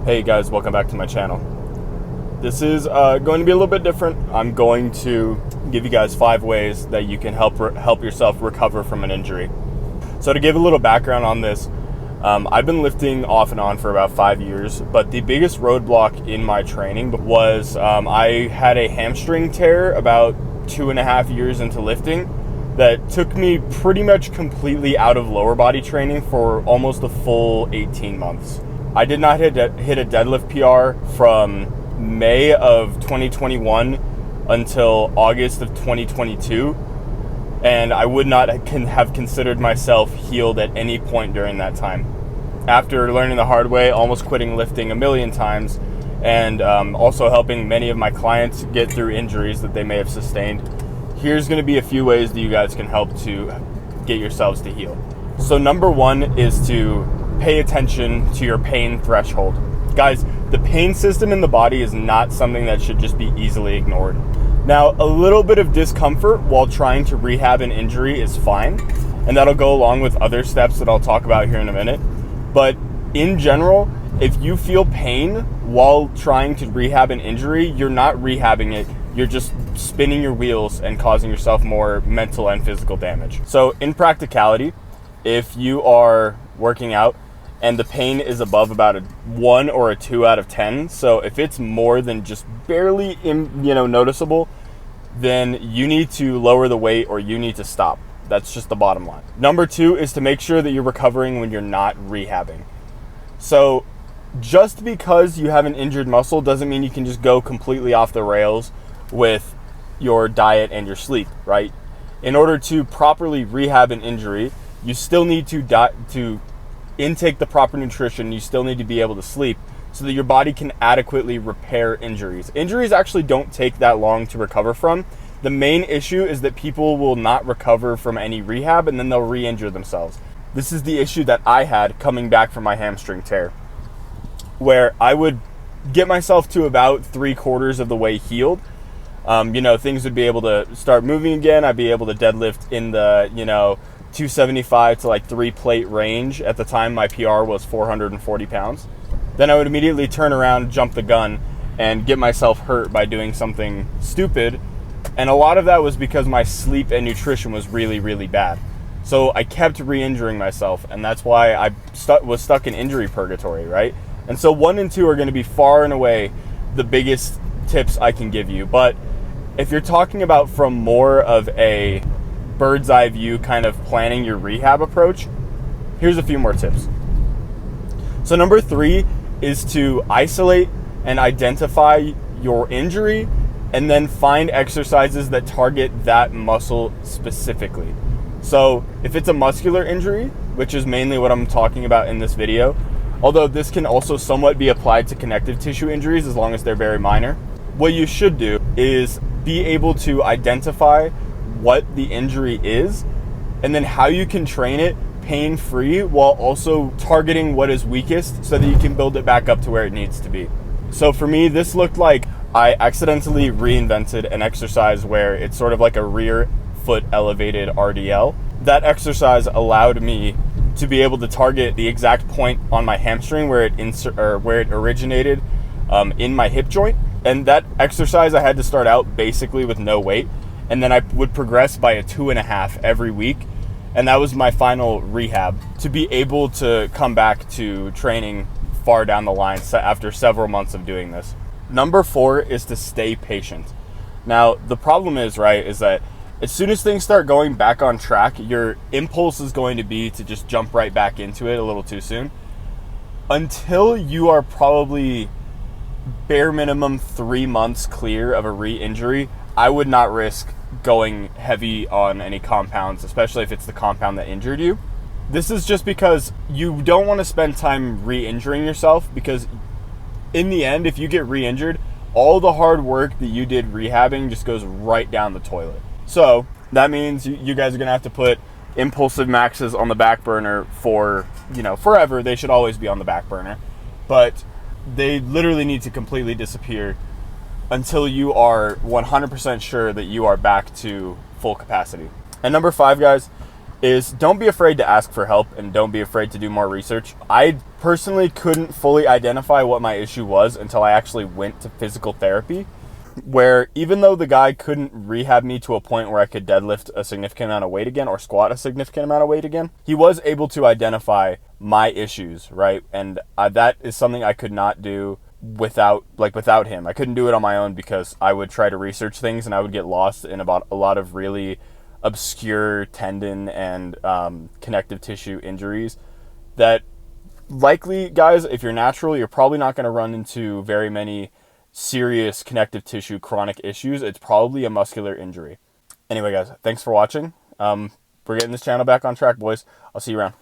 Hey guys, welcome back to my channel. This is going to be a little bit different. I'm going to give you guys 5 ways that you can help yourself recover from an injury. So to give a little background on this, I've been lifting off and on for about 5 years, but the biggest roadblock in my training was I had a hamstring tear about 2.5 years into lifting that took me pretty much completely out of lower body training for almost a full 18 months. I did not hit a deadlift PR from May of 2021 until August of 2022, and I would not have considered myself healed at any point during that time. After learning the hard way, almost quitting lifting a million times, and also helping many of my clients get through injuries that they may have sustained, here's going to be a few ways that you guys can help to get yourselves to heal. So number 1 is to pay attention to your pain threshold. Guys, the pain system in the body is not something that should just be easily ignored. Now, a little bit of discomfort while trying to rehab an injury is fine, and that'll go along with other steps that I'll talk about here in a minute. But in general, if you feel pain while trying to rehab an injury, you're not rehabbing it, you're just spinning your wheels and causing yourself more mental and physical damage. So in practicality, if you are working out and the pain is above about a 1 or a 2 out of 10, so if it's more than just barely noticeable, then you need to lower the weight or you need to stop. That's just the bottom line. Number 2 is to make sure that you're recovering when you're not rehabbing. So just because you have an injured muscle doesn't mean you can just go completely off the rails with your diet and your sleep, right? In order to properly rehab an injury, you still need to intake the proper nutrition. You still need to be able to sleep so that your body can adequately repair injuries. Injuries actually don't take that long to recover from. The main issue is that people will not recover from any rehab and then they'll re-injure themselves. This is the issue that I had coming back from my hamstring tear, where I would get myself to about 3/4 of the way healed. Things would be able to start moving again. I'd be able to deadlift in the, 275 to like 3 plate range. At the time, my PR was 440 pounds. Then I would immediately turn around, jump the gun, and get myself hurt by doing something stupid. And a lot of that was because my sleep and nutrition was really, really bad. So I kept re-injuring myself, and that's why I was stuck in injury purgatory, right? And so 1 and 2 are going to be far and away the biggest tips I can give you. But if you're talking about from more of a bird's eye view kind of planning your rehab approach, here's a few more tips. So number 3 is to isolate and identify your injury and then find exercises that target that muscle specifically. So if it's a muscular injury, which is mainly what I'm talking about in this video, although this can also somewhat be applied to connective tissue injuries as long as they're very minor, what you should do is be able to identify what the injury is and then how you can train it pain-free while also targeting what is weakest so that you can build it back up to where it needs to be. So for me, this looked like I accidentally reinvented an exercise where it's sort of like a rear foot elevated RDL. That exercise allowed me to be able to target the exact point on my hamstring where it originated in my hip joint. And that exercise I had to start out basically with no weight, and then I would progress by a 2.5 every week. And that was my final rehab to be able to come back to training far down the line after several months of doing this. Number 4 is to stay patient. Now, the problem is that as soon as things start going back on track, your impulse is going to be to just jump right back into it a little too soon. Until you are probably bare minimum 3 months clear of a re-injury, I would not risk going heavy on any compounds, especially if it's the compound that injured you. This is just because you don't want to spend time re-injuring yourself, because in the end, if you get re-injured, all the hard work that you did rehabbing just goes right down the toilet. So that means you guys are going to have to put impulsive maxes on the back burner for, forever. They should always be on the back burner. But they literally need to completely disappear until you are 100% sure that you are back to full capacity. And number 5, guys, is don't be afraid to ask for help and don't be afraid to do more research. I personally couldn't fully identify what my issue was until I actually went to physical therapy, where even though the guy couldn't rehab me to a point where I could deadlift a significant amount of weight again or squat a significant amount of weight again, he was able to identify my issues, right? And that is something I could not do without him. I couldn't do it on my own because I would try to research things and I would get lost in about a lot of really obscure tendon and connective tissue injuries that likely, guys, if you're natural, you're probably not going to run into very many serious connective tissue chronic issues. It's probably a muscular injury. Anyway, guys, thanks for watching. We're getting this channel back on track, boys. I'll see you around.